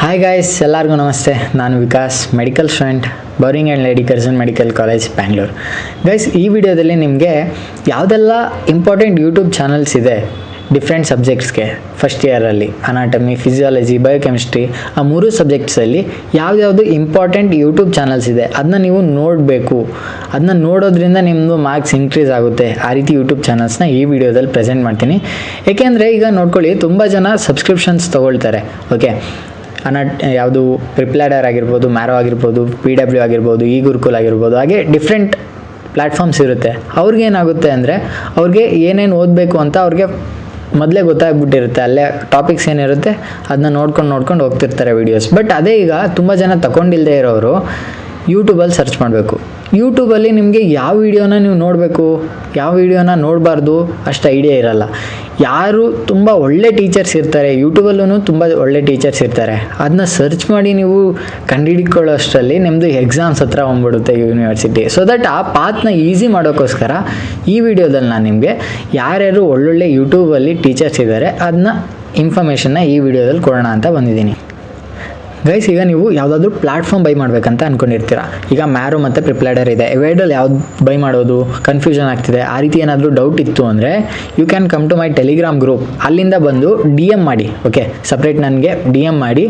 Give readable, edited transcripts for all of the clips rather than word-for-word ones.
Hi guys, ಎಲ್ಲರಿಗೂ ನಮಸ್ತೆ. ನಾನು Vikas, medical student, Bowring and Lady Curzon medical college, Bangalore. Guys, ಈ ವಿಡಿಯೋದಲ್ಲಿ ನಿಮಗೆ ಯಾವುದೆಲ್ಲ ಇಂಪಾರ್ಟೆಂಟ್ ಯೂಟ್ಯೂಬ್ ಚಾನಲ್ಸ್ ಇದೆ ಡಿಫ್ರೆಂಟ್ ಸಬ್ಜೆಕ್ಟ್ಸ್ಗೆ ಫಸ್ಟ್ ಇಯರಲ್ಲಿ ಅನಾಟಮಿ, ಫಿಸಿಯಾಲಜಿ, ಬಯೋಕೆಮಿಸ್ಟ್ರಿ, ಆ ಮೂರು ಸಬ್ಜೆಕ್ಟ್ಸಲ್ಲಿ ಯಾವ್ದಾವುದು ಇಂಪಾರ್ಟೆಂಟ್ ಯೂಟ್ಯೂಬ್ ಚಾನಲ್ಸ್ ಇದೆ ಅದನ್ನ ನೀವು ನೋಡಬೇಕು. ಅದನ್ನ ನೋಡೋದ್ರಿಂದ ನಿಮ್ಮದು ಮಾರ್ಕ್ಸ್ ಇನ್ಕ್ರೀಸ್ ಆಗುತ್ತೆ. ಆ ರೀತಿ ಯೂಟ್ಯೂಬ್ ಚಾನಲ್ಸ್ನ ಈ ವಿಡಿಯೋದಲ್ಲಿ ಪ್ರೆಸೆಂಟ್ ಮಾಡ್ತೀನಿ. ಏಕೆಂದರೆ ಈಗ ನೋಡ್ಕೊಳ್ಳಿ, ತುಂಬ ಜನ ಸಬ್ಸ್ಕ್ರಿಪ್ಷನ್ಸ್ ತೊಗೊಳ್ತಾರೆ. ಓಕೆ, ಯಾವುದು ಪ್ರಿಪ್ಲಾಡರ್ ಆಗಿರ್ಬೋದು, ಮ್ಯಾರೋ ಆಗಿರ್ಬೋದು, PW ಆಗಿರ್ಬೋದು, ಈ ಗುರುಕುಲ್ ಆಗಿರ್ಬೋದು, ಹಾಗೆ ಡಿಫ್ರೆಂಟ್ ಪ್ಲ್ಯಾಟ್ಫಾರ್ಮ್ಸ್ ಇರುತ್ತೆ. ಅವ್ರಿಗೇನಾಗುತ್ತೆ ಅಂದರೆ ಅವ್ರಿಗೆ ಏನೇನು ಓದಬೇಕು ಅಂತ ಅವ್ರಿಗೆ ಮೊದಲೇ ಗೊತ್ತಾಗ್ಬಿಟ್ಟಿರುತ್ತೆ. ಅಲ್ಲೇ ಟಾಪಿಕ್ಸ್ ಏನಿರುತ್ತೆ ಅದನ್ನ ನೋಡ್ಕೊಂಡು ಹೋಗ್ತಿರ್ತಾರೆ ವೀಡಿಯೋಸ್. ಬಟ್ ಅದೇ ಈಗ ತುಂಬ ಜನ ತಗೊಂಡಿಲ್ಲದೆ ಇರೋರು ಯೂಟ್ಯೂಬಲ್ಲಿ ಸರ್ಚ್ ಮಾಡಬೇಕು. ಯೂಟ್ಯೂಬಲ್ಲಿ ನಿಮಗೆ ಯಾವ ವೀಡಿಯೋನ ನೀವು ನೋಡಬೇಕು, ಯಾವ ವೀಡಿಯೋನ ನೋಡಬಾರ್ದು ಅಷ್ಟು ಐಡಿಯಾ ಇರಲ್ಲ. ಯಾರು ತುಂಬ ಒಳ್ಳೆ ಟೀಚರ್ಸ್ ಇರ್ತಾರೆ, ಯೂಟ್ಯೂಬಲ್ಲೂ ತುಂಬ ಒಳ್ಳೆ ಟೀಚರ್ಸ್ ಇರ್ತಾರೆ, ಅದನ್ನ ಸರ್ಚ್ ಮಾಡಿ ನೀವು ಕಂಡುಹಿಡ್ಕೊಳ್ಳೋ ಅಷ್ಟರಲ್ಲಿ ನಿಮ್ಮದು ಎಕ್ಸಾಮ್ಸ್ ಹತ್ರ ಹೋಗ್ಬಿಡುತ್ತೆ ಯೂನಿವರ್ಸಿಟಿ. ಸೊ ದಟ್ ಆ ಪಾತ್ನ ಈಸಿ ಮಾಡೋಕ್ಕೋಸ್ಕರ ಈ ವಿಡಿಯೋದಲ್ಲಿ ನಾನು ನಿಮಗೆ ಯಾರ್ಯಾರು ಒಳ್ಳೊಳ್ಳೆ ಯೂಟ್ಯೂಬಲ್ಲಿ ಟೀಚರ್ಸ್ ಇದ್ದಾರೆ ಅದನ್ನ ಇನ್ಫಾರ್ಮೇಷನ್ನ ಈ ವಿಡಿಯೋದಲ್ಲಿ ಕೊಡೋಣ ಅಂತ ಬಂದಿದ್ದೀನಿ. ಗೈಸ್, ಈಗ ನೀವು ಯಾವುದಾದ್ರೂ ಪ್ಲ್ಯಾಟ್ಫಾರ್ಮ್ ಬೈ ಮಾಡಬೇಕಂತ ಅಂದ್ಕೊಂಡಿರ್ತೀರ. ಈಗ ಮ್ಯಾರೋ ಮತ್ತು ಪ್ರಿಪ್ಲಾಡರ್ ಇದೆ, ಇವೆರಡಲ್ಲಿ ಯಾವ್ದು ಬೈ ಮಾಡೋದು ಕನ್ಫ್ಯೂಷನ್ ಆಗ್ತಿದೆ. ಆ ರೀತಿ ಏನಾದರೂ ಡೌಟ್ ಇತ್ತು ಅಂದರೆ you can come to my Telegram group. ಅಲ್ಲಿಂದ ಬಂದು DM ಮಾಡಿ. ಓಕೆ, ಸಪ್ರೇಟ್ ನನಗೆ DM ಮಾಡಿ,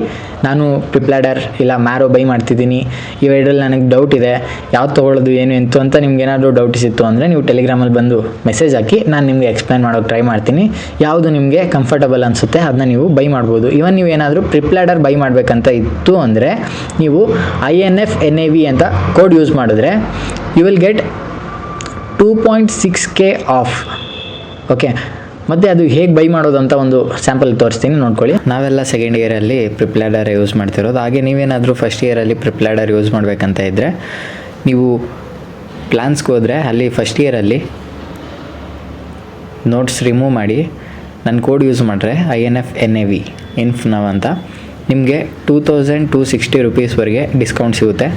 ನಾನು ಪ್ರಿಪ್ಲಾಡರ್ ಇಲ್ಲ ಮ್ಯಾರೋ ಬೈ ಮಾಡ್ತಿದ್ದೀನಿ, ಇವೆರಡರಲ್ಲಿ ನನಗೆ ಡೌಟ್ ಇದೆ, ಯಾವ್ದು ತೊಗೊಳ್ಳೋದು ಏನು ಎಂತು ಅಂತ ನಿಮ್ಗೆ ಏನಾದರೂ ಡೌಟ್ಸ್ ಇತ್ತು ಅಂದರೆ ನೀವು ಟೆಲಿಗ್ರಾಮಲ್ಲಿ ಬಂದು ಮೆಸೇಜ್ ಹಾಕಿ, ನಾನು ನಿಮಗೆ ಎಕ್ಸ್ಪ್ಲೈನ್ ಮಾಡೋಕ್ಕೆ ಟ್ರೈ ಮಾಡ್ತೀನಿ. ಯಾವುದು ನಿಮಗೆ ಕಂಫರ್ಟಬಲ್ ಅನಿಸುತ್ತೆ ಅದನ್ನ ನೀವು ಬೈ ಮಾಡ್ಬೋದು. ಇವನ್ ನೀವು ಏನಾದರೂ ಪ್ರಿಪ್ಲಾಡರ್ ಬೈ ಮಾಡಬೇಕಂತ ಇತ್ತು ಅಂದರೆ ನೀವು INF-NAV ಅಂತ ಕೋಡ್ ಯೂಸ್ ಮಾಡಿದ್ರೆ you will get 2.6K off. Okay, ಮತ್ತು ಅದು ಹೇಗೆ ಬೈ ಮಾಡೋದು ಅಂತ ಒಂದು ಸ್ಯಾಂಪಲ್ ತೋರಿಸ್ತೀನಿ, ನೋಡ್ಕೊಳ್ಳಿ. ನಾವೆಲ್ಲ ಸೆಕೆಂಡ್ ಇಯರಲ್ಲಿ ಪ್ರಿಪ್ಲಾಡರ್ ಯೂಸ್ ಮಾಡ್ತಿರೋದು. ಹಾಗೆ ನೀವೇನಾದರೂ ಫಸ್ಟ್ ಇಯರಲ್ಲಿ ಪ್ರಿಪ್ಲಾಡರ್ ಯೂಸ್ ಮಾಡಬೇಕಂತ ಇದ್ದರೆ ನೀವು ಪ್ಲ್ಯಾನ್ಸ್ಗೆ ಹೋದರೆ ಅಲ್ಲಿ ಫಸ್ಟ್ ಇಯರಲ್ಲಿ ನೋಟ್ಸ್ ರಿಮೂವ್ ಮಾಡಿ ನನ್ನ ಕೋಡ್ ಯೂಸ್ ಮಾಡಿದ್ರೆ INF-NAV INF-NAV ಅಂತ ನಿಮಗೆ 2260 ರುಪೀಸ್ವರೆಗೆ ಡಿಸ್ಕೌಂಟ್ ಸಿಗುತ್ತೆ.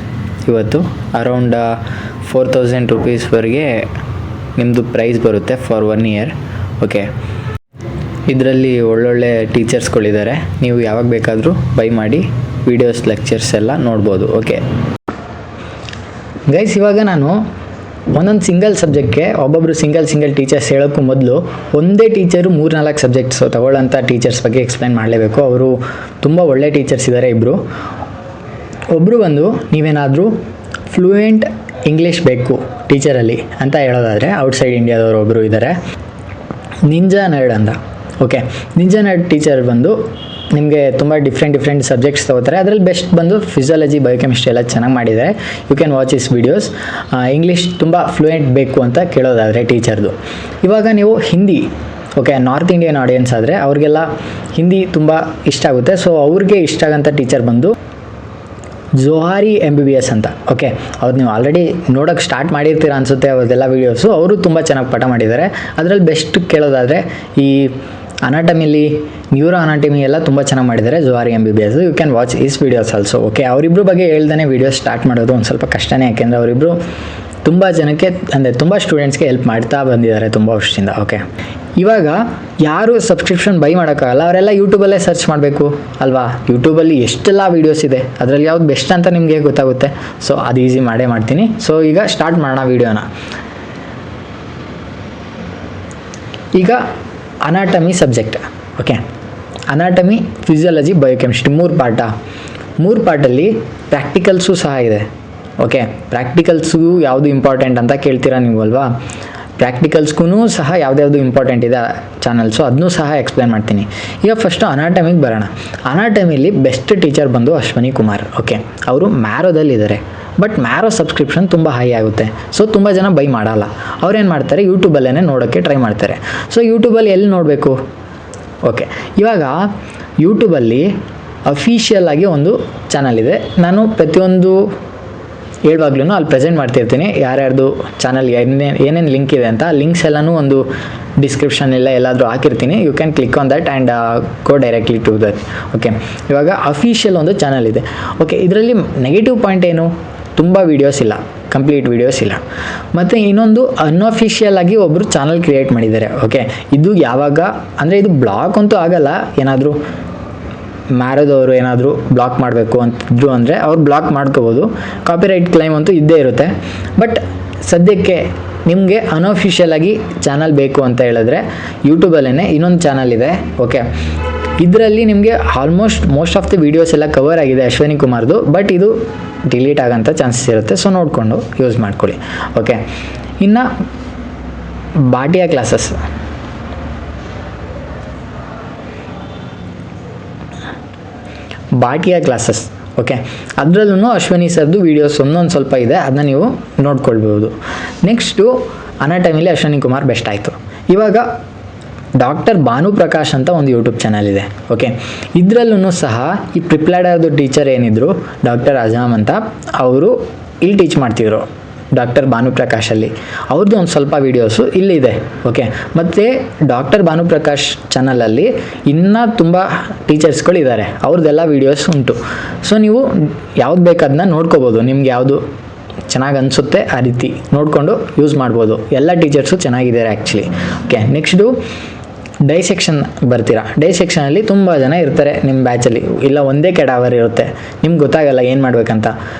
ಇವತ್ತು ಅರೌಂಡ್ 4000 ರುಪೀಸ್ವರೆಗೆ ನಿಮ್ಮದು ಪ್ರೈಸ್ ಬರುತ್ತೆ ಫಾರ್ 1 ಇಯರ್. ಓಕೆ, ಇದರಲ್ಲಿ ಒಳ್ಳೊಳ್ಳೆ ಟೀಚರ್ಸ್ಗಳಿದ್ದಾರೆ, ನೀವು ಯಾವಾಗ ಬೇಕಾದರೂ ಬೈ ಮಾಡಿ ವೀಡಿಯೋಸ್, ಲೆಕ್ಚರ್ಸ್ ಎಲ್ಲ ನೋಡ್ಬೋದು. ಓಕೆ ಗೈಸ್, ಇವಾಗ ನಾನು ಒಂದೊಂದು ಸಿಂಗಲ್ ಸಬ್ಜೆಕ್ಟ್ಗೆ ಒಬ್ಬೊಬ್ಬರು ಸಿಂಗಲ್ ಟೀಚರ್ಸ್ ಹೇಳೋಕ್ಕೂ ಮೊದಲು ಒಂದೇ ಟೀಚರು 3-4 ಸಬ್ಜೆಕ್ಟ್ಸ್ ತಗೊಳ್ಳೋಂಥ ಟೀಚರ್ಸ್ ಬಗ್ಗೆ ಎಕ್ಸ್ಪ್ಲೈನ್ ಮಾಡಲೇಬೇಕು. ಅವರು ತುಂಬ ಒಳ್ಳೆ ಟೀಚರ್ಸ್ ಇದ್ದಾರೆ. ಒಬ್ಬರು ಬಂದು ನೀವೇನಾದರೂ ಫ್ಲೂಯೆಂಟ್ ಇಂಗ್ಲೀಷ್ ಬೇಕು ಟೀಚರಲ್ಲಿ ಅಂತ ಹೇಳೋದಾದರೆ ಔಟ್ಸೈಡ್ ಇಂಡಿಯಾದವರು ಒಬ್ಬರು ಇದ್ದಾರೆ, ನಿಂಜಾ ನರ್ಡ್ ಅಂತ. ಓಕೆ, ನಿಂಜಾ ನರ್ಡ್ ಟೀಚರ್ ಬಂದು ನಿಮಗೆ ತುಂಬ ಡಿಫ್ರೆಂಟ್ ಸಬ್ಜೆಕ್ಟ್ಸ್ ತೊಗೋತಾರೆ. ಅದರಲ್ಲಿ ಬೆಸ್ಟ್ ಬಂದು ಫಿಸಿಯಾಲಜಿ, ಬಯೋಕೆಮಿಸ್ಟ್ರಿ ಎಲ್ಲ ಚೆನ್ನಾಗಿ ಮಾಡಿದ್ದಾರೆ. You can watch his videos. English ತುಂಬ ಫ್ಲೂಯೆಂಟ್ ಬೇಕು ಅಂತ ಕೇಳೋದಾದರೆ ಟೀಚರ್ದು. ಇವಾಗ ನೀವು Hindi, okay, North Indian audience ಆದರೆ ಅವ್ರಿಗೆಲ್ಲ ಹಿಂದಿ ತುಂಬ ಇಷ್ಟ ಆಗುತ್ತೆ. ಸೊ ಅವ್ರಿಗೆ ಇಷ್ಟ ಆಗೋಂಥ ಟೀಚರ್ ಬಂದು ಜೋಹಾರಿ MBBS ಅಂತ. ಓಕೆ, ಅವ್ರು ನೀವು ಆಲ್ರೆಡಿ ನೋಡೋಕ್ಕೆ ಸ್ಟಾರ್ಟ್ ಮಾಡಿರ್ತೀರ ಅನಿಸುತ್ತೆ ಅವ್ರದ್ದೆಲ್ಲ ವೀಡಿಯೋಸು. ಅವರು ತುಂಬ ಚೆನ್ನಾಗಿ ಪಾಠ ಮಾಡಿದ್ದಾರೆ. ಅದರಲ್ಲಿ ಬೆಸ್ಟ್ ಕೇಳೋದಾದರೆ ಈ ಅನಾಟಮಿಲಿ, ನ್ಯೂರೋ ಅನಾಟಮಿ ಎಲ್ಲ ತುಂಬ ಚೆನ್ನಾಗಿ ಮಾಡಿದ್ದಾರೆ Johari MBBS. You can watch these videos also. Okay, ಅವರಿಬ್ಬರು ಬಗ್ಗೆ ಹೇಳ್ದೇ ವೀಡಿಯೋಸ್ ಸ್ಟಾರ್ಟ್ ಮಾಡೋದು ಒಂದು ಸ್ವಲ್ಪ ಕಷ್ಟನೇ, ಯಾಕೆಂದರೆ ಅವರಿಬ್ಬರು ತುಂಬ ಜನಕ್ಕೆ ಅಂದರೆ ತುಂಬ ಸ್ಟೂಡೆಂಟ್ಸ್ಗೆ ಹೆಲ್ಪ್ ಮಾಡ್ತಾ ಬಂದಿದ್ದಾರೆ ತುಂಬ ವರ್ಷದಿಂದ. ಓಕೆ, ಇವಾಗ ಯಾರು ಸಬ್ಸ್ಕ್ರಿಪ್ಷನ್ ಬೈ ಮಾಡೋಕ್ಕಾಗಲ್ಲ ಅವರೆಲ್ಲ ಯೂಟ್ಯೂಬಲ್ಲೇ ಸರ್ಚ್ ಮಾಡಬೇಕು ಅಲ್ವಾ. ಯೂಟ್ಯೂಬಲ್ಲಿ ಎಷ್ಟೆಲ್ಲ ವೀಡಿಯೋಸ್ ಇದೆ, ಅದರಲ್ಲಿ ಯಾವ್ದು ಬೆಸ್ಟ್ ಅಂತ ನಿಮಗೆ ಗೊತ್ತಾಗುತ್ತೆ. ಸೊ ಅದು ಈಸಿ ಮಾಡ್ತೀನಿ. ಸೊ ಈಗ ಸ್ಟಾರ್ಟ್ ಮಾಡೋಣ ವೀಡಿಯೋನ. ಈಗ anatomy subject. Okay, anatomy, physiology, biochemistry 3 ಪಾರ್ಟಲ್ಲಿ ಪ್ರಾಕ್ಟಿಕಲ್ಸು ಸಹ ಇದೆ. ಓಕೆ, ಪ್ರಾಕ್ಟಿಕಲ್ಸು ಯಾವುದು ಇಂಪಾರ್ಟೆಂಟ್ ಅಂತ ಕೇಳ್ತೀರಾ ನೀವು ಅಲ್ವಾ. ಪ್ರಾಕ್ಟಿಕಲ್ಸ್ಗೂ ಸಹ ಯಾವ್ದು ಇಂಪಾರ್ಟೆಂಟ್ ಇದೆ ಚಾನಲ್ಸು, ಅದನ್ನೂ ಸಹ ಎಕ್ಸ್ಪ್ಲೇನ್ ಮಾಡ್ತೀನಿ. ಈಗ ಫಸ್ಟು ಅನಾಟಮಿಗೆ ಬರೋಣ. ಅನಾಟಮಿಲಿ ಬೆಸ್ಟ್ ಟೀಚರ್ ಬಂದು ಅಶ್ವಿನಿ ಕುಮಾರ್. ಓಕೆ, ಅವರು ಮ್ಯಾರೋದಲ್ಲಿದ್ದಾರೆ. ಬಟ್ ಮ್ಯಾರೋ ಸಬ್ಸ್ಕ್ರಿಪ್ಷನ್ ತುಂಬ ಹೈ ಆಗುತ್ತೆ. ಸೊ ತುಂಬ ಜನ ಬೈ ಮಾಡಲ್ಲ. ಅವ್ರೇನು ಮಾಡ್ತಾರೆ, ಯೂಟ್ಯೂಬಲ್ಲೇ ನೋಡೋಕ್ಕೆ ಟ್ರೈ ಮಾಡ್ತಾರೆ. ಸೊ ಯೂಟ್ಯೂಬಲ್ಲಿ ಎಲ್ಲಿ ನೋಡಬೇಕು? ಓಕೆ, ಇವಾಗ ಯೂಟ್ಯೂಬಲ್ಲಿ ಅಫಿಷಿಯಲ್ ಆಗಿ ಒಂದು ಚಾನಲ್ ಇದೆ. ನಾನು ಪ್ರತಿಯೊಂದು ಹೇಳುವಾಗ್ಲೂ ಅಲ್ಲಿ ಪ್ರೆಸೆಂಟ್ ಮಾಡ್ತಿರ್ತೀನಿ ಯಾರ್ಯಾರ್ದು ಚಾನಲ್ ಏನೇನು ಲಿಂಕ್ ಇದೆ ಅಂತ. ಲಿಂಕ್ಸ್ ಎಲ್ಲನೂ ಒಂದು ಡಿಸ್ಕ್ರಿಪ್ಷನ್ ಎಲ್ಲಾದರೂ ಹಾಕಿರ್ತೀನಿ. You can click on that and go directly to that. Okay, ಇವಾಗ ಅಫಿಷಿಯಲ್ ಒಂದು ಚಾನಲ್ ಇದೆ. ಓಕೆ, ಇದರಲ್ಲಿ ನೆಗೆಟಿವ್ ಪಾಯಿಂಟ್ ಏನು? ತುಂಬ ವೀಡಿಯೋಸ್ ಇಲ್ಲ, ಕಂಪ್ಲೀಟ್ ವೀಡಿಯೋಸ್ ಇಲ್ಲ. ಮತ್ತು ಇನ್ನೊಂದು ಅನ್ಅಫಿಷಿಯಲ್ ಆಗಿ ಒಬ್ಬರು ಚಾನಲ್ ಕ್ರಿಯೇಟ್ ಮಾಡಿದ್ದಾರೆ. ಓಕೆ, ಇದು ಯಾವಾಗ ಅಂದರೆ ಇದು ಬ್ಲಾಗ್ ಅಂತೂ ಆಗಲ್ಲ, ಏನಾದರೂ ಮ್ಯಾರೋದವರು ಏನಾದರೂ ಬ್ಲಾಕ್ ಮಾಡಬೇಕು ಅಂತಿದ್ರು ಅಂದರೆ ಅವ್ರು ಬ್ಲಾಕ್ ಮಾಡ್ಕೋಬೋದು. ಕಾಪಿರೈಟ್ ಕ್ಲೈಮ್ ಅಂತೂ ಇದ್ದೇ ಇರುತ್ತೆ. ಬಟ್ ಸದ್ಯಕ್ಕೆ ನಿಮಗೆ ಅನ್ಅಫಿಷಿಯಲ್ ಆಗಿ ಚಾನಲ್ ಬೇಕು ಅಂತ ಹೇಳಿದ್ರೆ ಯೂಟ್ಯೂಬಲ್ಲೇ ಇನ್ನೊಂದು ಚಾನಲ್ ಇದೆ. ಓಕೆ, ಇದರಲ್ಲಿ ನಿಮಗೆ almost most of the videos ಎಲ್ಲ ಕವರ್ ಆಗಿದೆ ಅಶ್ವಿನಿ ಕುಮಾರ್ದು. ಬಟ್ ಇದು ಡಿಲೀಟ್ ಆಗೋಂಥ ಚಾನ್ಸಸ್ ಇರುತ್ತೆ. ಸೊ ನೋಡಿಕೊಂಡು ಯೂಸ್ ಮಾಡ್ಕೊಳ್ಳಿ. ಓಕೆ, ಇನ್ನು ಭಾಟಿಯಾ ಕ್ಲಾಸಸ್. ಓಕೆ, ಅದರಲ್ಲೂ ಅಶ್ವಿನಿ ಸರ್ದು ವೀಡಿಯೋಸ್ ಒಂದೊಂದು ಸ್ವಲ್ಪ ಇದೆ, ಅದನ್ನ ನೀವು ನೋಡ್ಕೊಳ್ಬೋದು. ನೆಕ್ಸ್ಟು ಅನಾಟಮಿಲಿ ಅಶ್ವಿನಿ ಕುಮಾರ್ ಬೆಸ್ಟ್ ಆಯಿತು. ಇವಾಗ ಡಾಕ್ಟರ್ ಭಾನುಪ್ರಕಾಶ್ ಅಂತ ಒಂದು ಯೂಟ್ಯೂಬ್ ಚಾನಲ್ ಇದೆ. ಓಕೆ, ಇದರಲ್ಲೂ ಸಹ ಈ ಪ್ರಿಪ್ಲಾಡರ್ದು ಟೀಚರ್ ಏನಿದ್ರು ಡಾಕ್ಟರ್ ಅಜಾಮ್ ಅಂತ, ಅವರು ಇಲ್ಲಿ ಟೀಚ್ ಮಾಡ್ತಿದ್ರು ಡಾಕ್ಟರ್ ಭಾನುಪ್ರಕಾಶಲ್ಲಿ. ಅವ್ರದ್ದು ಒಂದು ಸ್ವಲ್ಪ ವೀಡಿಯೋಸು ಇಲ್ಲಿದೆ. ಓಕೆ, ಮತ್ತು ಡಾಕ್ಟರ್ ಭಾನುಪ್ರಕಾಶ್ ಚಾನಲಲ್ಲಿ ಇನ್ನೂ ತುಂಬ ಟೀಚರ್ಸ್ಗಳಿದ್ದಾರೆ, ಅವ್ರದ್ದೆಲ್ಲ ವೀಡಿಯೋಸ್ ಉಂಟು. ಸೊ ನೀವು ಯಾವ್ದು ಬೇಕಾದನ್ನ ನೋಡ್ಕೋಬೋದು, ನಿಮ್ಗೆ ಯಾವುದು ಚೆನ್ನಾಗಿ ಅನಿಸುತ್ತೆ ಆ ರೀತಿ ನೋಡಿಕೊಂಡು ಯೂಸ್ ಮಾಡ್ಬೋದು. ಎಲ್ಲ ಟೀಚರ್ಸು ಚೆನ್ನಾಗಿದ್ದಾರೆ ಆ್ಯಕ್ಚುಲಿ. ಓಕೆ, ನೆಕ್ಸ್ಟು ಡೈಸೆಕ್ಷನ್ ಬರ್ತೀರಾ. ಡೈಸೆಕ್ಷನಲ್ಲಿ ತುಂಬ ಜನ ಇರ್ತಾರೆ ನಿಮ್ಮ ಬ್ಯಾಚಲ್ಲಿ, ಇಲ್ಲ ಒಂದೇ ಕೆಡಾವರ್ ಇರುತ್ತೆ, ನಿಮ್ಗೆ ಗೊತ್ತಾಗಲ್ಲ ಏನು ಮಾಡಬೇಕಂತ.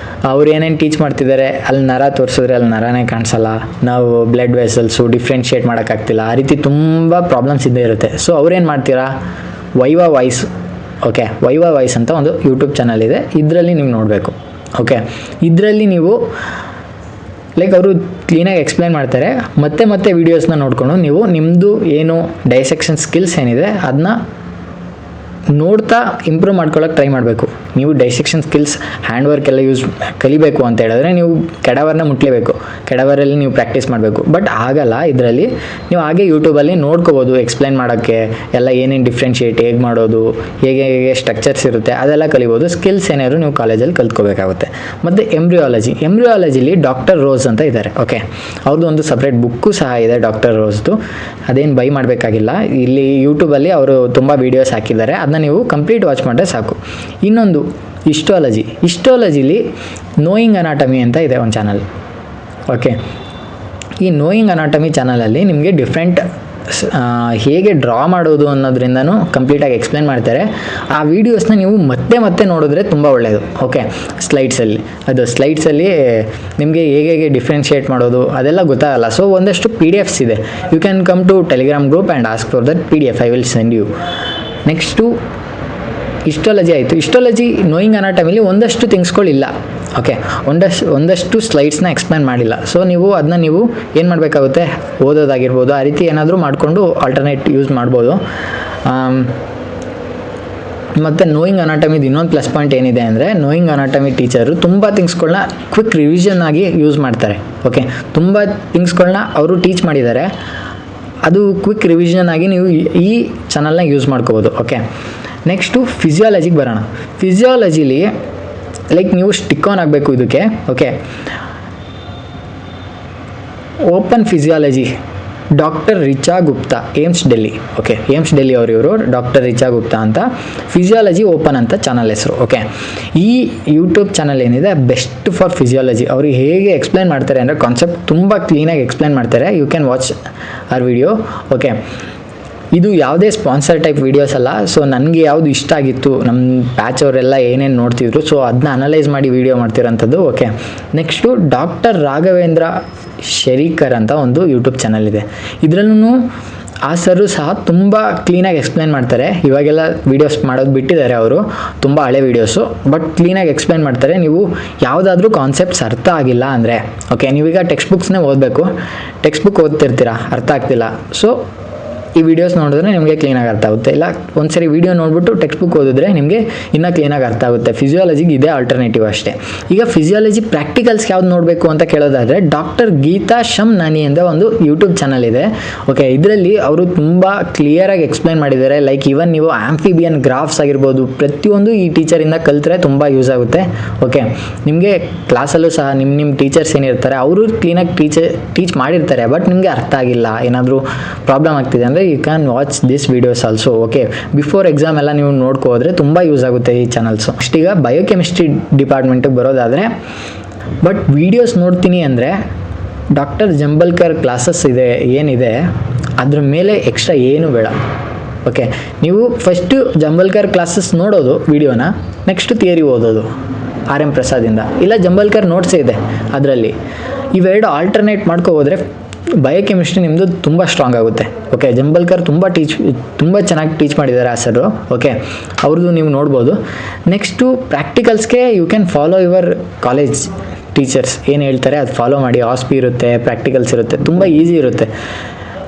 ಅವ್ರು ಏನೇನು ಟೀಚ್ ಮಾಡ್ತಿದ್ದಾರೆ, ಅಲ್ಲಿ ನರ ತೋರಿಸಿದ್ರೆ ಅಲ್ಲಿ ನರನೇ ಕಾಣಿಸಲ್ಲ, ನಾವು ಬ್ಲಡ್ ವೆಸಲ್ಸು ಡಿಫ್ರೆನ್ಷಿಯೇಟ್ ಮಾಡೋಕ್ಕಾಗ್ತಿಲ್ಲ, ಆ ರೀತಿ ತುಂಬ ಪ್ರಾಬ್ಲಮ್ಸ್ ಇದ್ದೇ ಇರುತ್ತೆ. ಸೊ ಅವ್ರೇನು ಮಾಡ್ತೀರಾ, viva voice. Okay, viva voice ಅಂತ ಒಂದು ಯೂಟ್ಯೂಬ್ ಚಾನಲ್ ಇದೆ, ಇದರಲ್ಲಿ ನೀವು ನೋಡಬೇಕು. ಓಕೆ, ಇದರಲ್ಲಿ ನೀವು ಲೈಕ್ ಅವರು ಕ್ಲೀನಾಗಿ ಎಕ್ಸ್ಪ್ಲೈನ್ ಮಾಡ್ತಾರೆ. ಮತ್ತೆ ವೀಡಿಯೋಸ್ನ ನೋಡಿಕೊಂಡು ನೀವು ನಿಮ್ಮದು ಏನು ಡೈಸೆಕ್ಷನ್ ಸ್ಕಿಲ್ಸ್ ಏನಿದೆ ಅದನ್ನ ನೋಡ್ತಾ ಇಂಪ್ರೂವ್ ಮಾಡ್ಕೊಳ್ಳೋಕೆ ಟ್ರೈ ಮಾಡಬೇಕು. ನೀವು ಡೈಸೆಕ್ಷನ್ ಸ್ಕಿಲ್ಸ್ ಹ್ಯಾಂಡ್ ವರ್ಕ್ ಎಲ್ಲ ಕಲಿಬೇಕು ಅಂತ ಹೇಳಿದ್ರೆ ನೀವು ಕೆಡವರ್ನ ಮುಟ್ಲೇಬೇಕು, ಕೆಡವರಲ್ಲಿ ನೀವು ಪ್ರಾಕ್ಟೀಸ್ ಮಾಡಬೇಕು. ಬಟ್ ಆಗಲ್ಲ ಇದರಲ್ಲಿ, ನೀವು ಹಾಗೆ ಯೂಟ್ಯೂಬಲ್ಲಿ ನೋಡ್ಕೋಬೋದು ಎಕ್ಸ್ಪ್ಲೈನ್ ಮಾಡೋಕ್ಕೆ, ಎಲ್ಲ ಏನೇನು ಡಿಫ್ರೆನ್ಷಿಯೇಟ್ ಹೇಗೆ ಮಾಡೋದು, ಹೇಗೆ ಸ್ಟ್ರಕ್ಚರ್ಸ್ ಇರುತ್ತೆ ಅದೆಲ್ಲ ಕಲಿಬೋದು. ಸ್ಕಿಲ್ಸ್ ಏನಾದ್ರು ನೀವು ಕಾಲೇಜಲ್ಲಿ ಕಲ್ತ್ಕೋಬೇಕಾಗುತ್ತೆ. ಮತ್ತು ಎಂಬ್ರಿಯಾಲಜಿಲಿ ಡಾಕ್ಟರ್ ರೋಸ್ ಅಂತ ಇದ್ದಾರೆ. ಓಕೆ, ಅವ್ರದ್ದು ಒಂದು ಸಪ್ರೇಟ್ ಬುಕ್ಕು ಸಹ ಇದೆ ಡಾಕ್ಟರ್ ರೋಸ್ದು, ಅದೇನು ಬೈ ಮಾಡಬೇಕಾಗಿಲ್ಲ. ಇಲ್ಲಿ ಯೂಟ್ಯೂಬಲ್ಲಿ ಅವರು ತುಂಬ ವೀಡಿಯೋಸ್ ಹಾಕಿದ್ದಾರೆ, ಅದನ್ನ ನೀವು ಕಂಪ್ಲೀಟ್ ವಾಚ್ ಮಾಡಿದ್ರೆ ಸಾಕು. ಇನ್ನೊಂದು ಹಿಸ್ಟೋಲಜಿಲಿ ನೋಯಿಂಗ್ ಅನಾಟಮಿ ಅಂತ ಇದೆ ಒಂದು ಚಾನಲ್. ಓಕೆ, ಈ ನೋಯಿಂಗ್ ಅನಾಟಮಿ ಚಾನಲಲ್ಲಿ ನಿಮಗೆ ಡಿಫ್ರೆಂಟ್ ಹೇಗೆ ಡ್ರಾ ಮಾಡೋದು ಅನ್ನೋದ್ರಿಂದನೂ ಕಂಪ್ಲೀಟಾಗಿ ಎಕ್ಸ್ಪ್ಲೇನ್ ಮಾಡ್ತಾರೆ. ಆ ವೀಡಿಯೋಸ್ನ ನೀವು ಮತ್ತೆ ನೋಡಿದ್ರೆ ತುಂಬ ಒಳ್ಳೆಯದು. ಓಕೆ, ಸ್ಲೈಡ್ಸಲ್ಲಿ ನಿಮಗೆ ಹೇಗೆ ಡಿಫ್ರೆನ್ಷಿಯೇಟ್ ಮಾಡೋದು ಅದೆಲ್ಲ ಗೊತ್ತಾಗಲ್ಲ. ಸೊ ಒಂದಷ್ಟು PDFs ಇದೆ, you can come to Telegram group and ask for that PDF, I will send you. Next histology ಆಯಿತು. ಹಿಸ್ಟೋಲಜಿ ನೋಯಿಂಗ್ ಅನಾಟಮಿಲಿ ಒಂದಷ್ಟು ಥಿಂಗ್ಸ್ಗಳಿಲ್ಲ. ಓಕೆ, ಒಂದಷ್ಟು ಸ್ಲೈಡ್ಸ್ನ ಎಕ್ಸ್ಪ್ಲೇನ್ ಮಾಡಿಲ್ಲ. ಸೊ ನೀವು ಅದನ್ನ ನೀವು ಏನು ಮಾಡಬೇಕಾಗುತ್ತೆ, ಓದೋದಾಗಿರ್ಬೋದು, ಆ ರೀತಿ ಏನಾದರೂ ಮಾಡಿಕೊಂಡು ಆಲ್ಟರ್ನೇಟ್ ಯೂಸ್ ಮಾಡ್ಬೋದು. ಮತ್ತು ನೋಯಿಂಗ್ ಅನಾಟಮಿದು ಇನ್ನೊಂದು ಪ್ಲಸ್ ಪಾಯಿಂಟ್ ಏನಿದೆ ಅಂದರೆ, ನೋಯಿಂಗ್ ಅನಾಟಮಿ ಟೀಚರು ತುಂಬ ಥಿಂಗ್ಸ್ಗಳನ್ನ ಕ್ವಿಕ್ ರಿವಿಷನ್ ಆಗಿ ಯೂಸ್ ಮಾಡ್ತಾರೆ. ಓಕೆ, ತುಂಬ ಥಿಂಗ್ಸ್ಗಳನ್ನ ಅವರು ಟೀಚ್ ಮಾಡಿದ್ದಾರೆ, ಅದು ಕ್ವಿಕ್ ರಿವಿಷನ್ ಆಗಿ ನೀವು ಈ ಚಾನಲ್ನ ಯೂಸ್ ಮಾಡ್ಕೋಬೋದು. ಓಕೆ, ನೆಕ್ಸ್ಟು ಫಿಸಿಯಾಲಜಿಗೆ ಬರೋಣ. ಫಿಸಿಯಾಲಜಿಲಿ ಲೈಕ್ ನೀವು ಸ್ಟಿಕ್ ಆನ್ ಆಗಬೇಕು ಇದಕ್ಕೆ. Okay, open physiology doctor Richa Gupta, AIIMS Delhi. Okay, AIIMS Delhi ಇವರು ಡಾಕ್ಟರ್ ರಿಚಾ ಗುಪ್ತಾ ಅಂತ, ಫಿಸಿಯಾಲಜಿ ಓಪನ್ ಅಂತ ಚಾನಲ್ ಹೆಸರು. ಓಕೆ, ಈ ಯೂಟ್ಯೂಬ್ ಚಾನಲ್ ಏನಿದೆ ಬೆಸ್ಟ್ ಫಾರ್ ಫಿಸಿಯಾಲಜಿ. ಅವರು ಹೇಗೆ ಎಕ್ಸ್ಪ್ಲೈನ್ ಮಾಡ್ತಾರೆ ಅಂದರೆ ಕಾನ್ಸೆಪ್ಟ್ ತುಂಬ ಕ್ಲೀನಾಗಿ ಎಕ್ಸ್ಪ್ಲೈನ್ ಮಾಡ್ತಾರೆ. You can watch our video. Okay, ಇದು ಯಾವುದೇ ಸ್ಪಾನ್ಸರ್ ಟೈಪ್ ವೀಡಿಯೋಸ್ ಅಲ್ಲ. ಸೊ ನನಗೆ ಯಾವುದು ಇಷ್ಟ ಆಗಿತ್ತು, ನಮ್ಮ ಬ್ಯಾಚ್ ಅವರೆಲ್ಲ ಏನೇನು ನೋಡ್ತಿದ್ರು, ಸೊ ಅದನ್ನ ಅನಲೈಸ್ ಮಾಡಿ ವೀಡಿಯೋ ಮಾಡ್ತಿರೋಂಥದ್ದು. Okay, next doctor Raghavendra Sharikar ಅಂತ ಒಂದು ಯೂಟ್ಯೂಬ್ ಚಾನಲ್ ಇದೆ. ಇದರಲ್ಲೂ ಆ ಸರು ಸಹ ತುಂಬ ಕ್ಲೀನಾಗಿ ಎಕ್ಸ್ಪ್ಲೈನ್ ಮಾಡ್ತಾರೆ. ಇವಾಗೆಲ್ಲ ವೀಡಿಯೋಸ್ ಮಾಡೋದು ಬಿಟ್ಟಿದ್ದಾರೆ ಅವರು, ತುಂಬ ಹಳೆ ವೀಡಿಯೋಸು, ಬಟ್ ಕ್ಲೀನಾಗಿ ಎಕ್ಸ್ಪ್ಲೈನ್ ಮಾಡ್ತಾರೆ. ನೀವು ಯಾವುದಾದ್ರೂ ಕಾನ್ಸೆಪ್ಟ್ಸ್ ಅರ್ಥ ಆಗಿಲ್ಲ ಅಂದರೆ, ಓಕೆ, ನೀವೀಗ ಟೆಕ್ಸ್ಟ್ ಬುಕ್ಸ್ನೇ ಓದಬೇಕು, ಟೆಕ್ಸ್ಟ್ ಬುಕ್ ಓದ್ತಿರ್ತೀರಾ, ಅರ್ಥ ಆಗ್ತಿಲ್ಲ, ಸೊ ಈ ವಿಡಿಯೋಸ್ ನೋಡಿದ್ರೆ ನಿಮಗೆ ಕ್ಲೀನಾಗಿ ಅರ್ಥ ಆಗುತ್ತೆ. ಇಲ್ಲ ಒಂದ್ಸರಿ ವೀಡಿಯೋ ನೋಡಿಬಿಟ್ಟು ಟೆಕ್ಸ್ಟ್ ಬುಕ್ ಓದಿದ್ರೆ ನಿಮಗೆ ಇನ್ನೂ ಕ್ಲೀನಾಗಿ ಅರ್ಥ ಆಗುತ್ತೆ. ಫಿಸಿಯಾಲಜಿಗೆ ಇದೇ ಆಲ್ಟರ್ನೇಟಿವ್ ಅಷ್ಟೇ. ಈಗ ಫಿಸಿಯಾಲಜಿ ಪ್ರಾಕ್ಟಿಕಲ್ಸ್ ಯಾವ್ದು ನೋಡಬೇಕು ಅಂತ ಕೇಳೋದಾದರೆ ಡಾಕ್ಟರ್ ಗೀತಾ ಶಮ್ ನಾನಿ ಅಂತ ಒಂದು ಯೂಟ್ಯೂಬ್ ಚಾನಲ್ ಇದೆ. ಓಕೆ, ಇದರಲ್ಲಿ ಅವರು ತುಂಬ ಕ್ಲಿಯರಾಗಿ ಎಕ್ಸ್ಪ್ಲೈನ್ ಮಾಡಿದ್ದಾರೆ. ಲೈಕ್ ಈವನ್ ನೀವು ಆಂಫಿಬಿಯನ್ ಗ್ರಾಫ್ಸ್ ಆಗಿರ್ಬೋದು, ಪ್ರತಿಯೊಂದು ಈ ಟೀಚರಿಂದ ಕಲಿತ್ರೆ ತುಂಬ ಯೂಸ್ ಆಗುತ್ತೆ. ಓಕೆ, ನಿಮಗೆ ಕ್ಲಾಸಲ್ಲೂ ಸಹ ನಿಮ್ಮ ಟೀಚರ್ಸ್ ಏನಿರ್ತಾರೆ ಅವರು ಕ್ಲೀನಾಗಿ ಟೀಚ್ ಮಾಡಿರ್ತಾರೆ, ಬಟ್ ನಿಮಗೆ ಅರ್ಥ ಆಗಿಲ್ಲ, ಏನಾದರೂ ಪ್ರಾಬ್ಲಮ್ ಆಗ್ತಿದೆ ಅಂದರೆ you can watch this videos also. Okay, before exam ಎಲ್ಲ ನೀವು ನೋಡ್ಕೋದ್ರೆ ತುಂಬ ಯೂಸ್ ಆಗುತ್ತೆ ಈ ಚಾನಲ್ಸು. ಈಗ ಬಯೋಕೆಮಿಸ್ಟ್ರಿ ಡಿಪಾರ್ಟ್ಮೆಂಟಿಗೆ ಬರೋದಾದರೆ, ಬಟ್ ವಿಡಿಯೋಸ್ ನೋಡ್ತೀನಿ ಅಂದರೆ ಡಾಕ್ಟರ್ ಜಂಬಲ್ಕರ್ ಕ್ಲಾಸಸ್ ಇದೆ ಏನಿದೆ ಅದ್ರ ಮೇಲೆ ಎಕ್ಸ್ಟ್ರಾ ಏನು ಬೇಡ. ಓಕೆ, ನೀವು ಫಸ್ಟು ಜಂಬಲ್ಕರ್ ಕ್ಲಾಸಸ್ ನೋಡೋದು ವಿಡಿಯೋನ, ನೆಕ್ಸ್ಟ್ ಥಿಯರಿ ಓದೋದು ಆರ್ ಎಂ ಪ್ರಸಾದಿಂದ, ಇಲ್ಲ ಜಂಬಲ್ಕರ್ ನೋಟ್ಸೇ ಇದೆ ಅದರಲ್ಲಿ. ಇವೆರಡು ಆಲ್ಟರ್ನೇಟ್ ಮಾಡ್ಕೊ ಹೋದರೆ ಬಯೋಕೆಮಿಸ್ಟ್ರಿ ನಿಮ್ಮದು ತುಂಬ ಸ್ಟ್ರಾಂಗ್ ಆಗುತ್ತೆ. ಓಕೆ, ಜಂಬಲ್ಕರ್ ತುಂಬ ಚೆನ್ನಾಗಿ ಟೀಚ್ ಮಾಡಿದ್ದಾರೆ ಆ ಸರು. ಓಕೆ, ಅವ್ರದ್ದು ನೀವು ನೋಡ್ಬೋದು. ನೆಕ್ಸ್ಟು ಪ್ರಾಕ್ಟಿಕಲ್ಸ್ಗೆ you can follow your college teachers ಏನು ಹೇಳ್ತಾರೆ ಅದು ಫಾಲೋ ಮಾಡಿ. ಆಸ್ಪಿ ಇರುತ್ತೆ, ಪ್ರಾಕ್ಟಿಕಲ್ಸ್ ಇರುತ್ತೆ, ತುಂಬ ಈಸಿ ಇರುತ್ತೆ.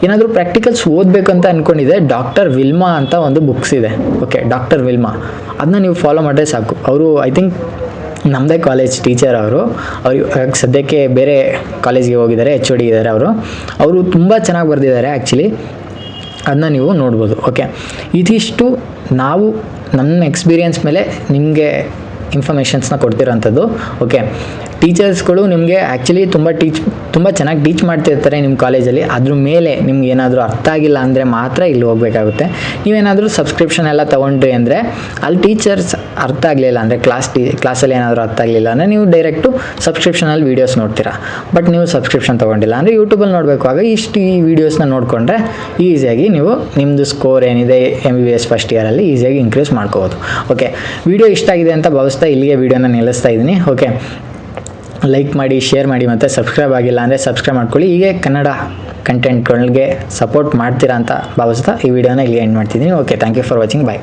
ಏನಾದರೂ ಪ್ರಾಕ್ಟಿಕಲ್ಸ್ ಓದಬೇಕಂತ ಅಂದ್ಕೊಂಡಿದ್ದೆ, ಡಾಕ್ಟರ್ ವಿಲ್ಮಾ ಅಂತ ಒಂದು ಬುಕ್ಸ್ ಇದೆ. ಓಕೆ, ಡಾಕ್ಟರ್ ವಿಲ್ಮಾ, ಅದನ್ನ ನೀವು ಫಾಲೋ ಮಾಡಿದ್ರೆ ಸಾಕು. ಅವರು ಐ ಥಿಂಕ್ ನಮ್ಮದೇ ಕಾಲೇಜ್ ಟೀಚರ್ ಅವರು ಸದ್ಯಕ್ಕೆ ಬೇರೆ ಕಾಲೇಜ್ಗೆ ಹೋಗಿದ್ದಾರೆ, HOD ಇದ್ದಾರೆ ಅವರು ತುಂಬ ಚೆನ್ನಾಗಿ ಬರೆದಿದ್ದಾರೆ ಆ್ಯಕ್ಚುಲಿ. ಅದನ್ನ ನೀವು ನೋಡ್ಬೋದು. ಓಕೆ, ಇದಿಷ್ಟು ನಾವು ನಮ್ಮ ಎಕ್ಸ್ಪೀರಿಯನ್ಸ್ ಮೇಲೆ ನಿಮಗೆ ಇನ್ಫಾರ್ಮೇಷನ್ಸ್ನ ಕೊಡ್ತಿರೋಂಥದ್ದು. ಓಕೆ, ಟೀಚರ್ಸ್ಗಳು ನಿಮಗೆ ಆ್ಯಕ್ಚುಲಿ ತುಂಬ ಚೆನ್ನಾಗಿ ಟೀಚ್ ಮಾಡ್ತಿರ್ತಾರೆ ನಿಮ್ಮ ಕಾಲೇಜಲ್ಲಿ. ಅದ್ರ ಮೇಲೆ ನಿಮ್ಗೆ ಏನಾದರೂ ಅರ್ಥ ಆಗಿಲ್ಲ ಅಂದರೆ ಮಾತ್ರ ಇಲ್ಲಿ ಹೋಗಬೇಕಾಗುತ್ತೆ. ನೀವೇನಾದರೂ ಸಬ್ಸ್ಕ್ರಿಪ್ಷನ್ ಎಲ್ಲ ತೊಗೊಂಡ್ರಿ ಅಂದರೆ ಅಲ್ಲಿ ಟೀಚರ್ಸ್ ಅರ್ಥ ಆಗಲಿಲ್ಲ ಅಂದರೆ ಕ್ಲಾಸಲ್ಲಿ ಏನಾದರೂ ಅರ್ಥ ಆಗಲಿಲ್ಲ ಅಂದರೆ ನೀವು ಡೈರೆಕ್ಟು ಸಬ್ಸ್ಕ್ರಿಪ್ಷನಲ್ಲಿ ವೀಡಿಯೋಸ್ ನೋಡ್ತೀರಾ. ಬಟ್ ನೀವು ಸಬ್ಸ್ಕ್ರಿಪ್ಷನ್ ತೊಗೊಂಡಿಲ್ಲ ಅಂದರೆ ಯೂಟ್ಯೂಬಲ್ಲಿ ನೋಡಬೇಕು. ಈ ವೀಡಿಯೋಸ್ನ ನೋಡಿಕೊಂಡ್ರೆ ಈಸಿಯಾಗಿ ನೀವು ನಿಮ್ಮದು ಸ್ಕೋರ್ ಏನಿದೆ MBBS ಫಸ್ಟ್ ಇಯರಲ್ಲಿ ಈಸಿಯಾಗಿ ಇನ್ಕ್ರೀಸ್ ಮಾಡ್ಕೋಬೋದು. ಓಕೆ, ವಿಡಿಯೋ ಇಷ್ಟ ಆಗಿದೆ ಅಂತ ಭಾವಿಸ್ತಾ ಇಲ್ಲಿಗೆ ವಿಡಿಯೋನ ನಿಲ್ಲಿಸ್ತಾ ಇದ್ದೀನಿ. ಓಕೆ, ಲೈಕ್ ಮಾಡಿ, ಶೇರ್ ಮಾಡಿ, ಮತ್ತು ಸಬ್ಸ್ಕ್ರೈಬ್ ಆಗಿಲ್ಲ ಅಂದರೆ ಸಬ್ಸ್ಕ್ರೈಬ್ ಮಾಡ್ಕೊಳ್ಳಿ. ಹೀಗೆ ಕನ್ನಡ ಕಂಟೆಂಟ್ಗಳಿಗೆ ಸಪೋರ್ಟ್ ಮಾಡ್ತೀರಾ ಅಂತ ಭಾವಿಸ್ತಾ ಈ ವಿಡಿಯೋನ ಇಲ್ಲಿಗೆ ಎಂಡ್ ಮಾಡ್ತಿದ್ದೀನಿ. Okay, thank you for watching. Bye.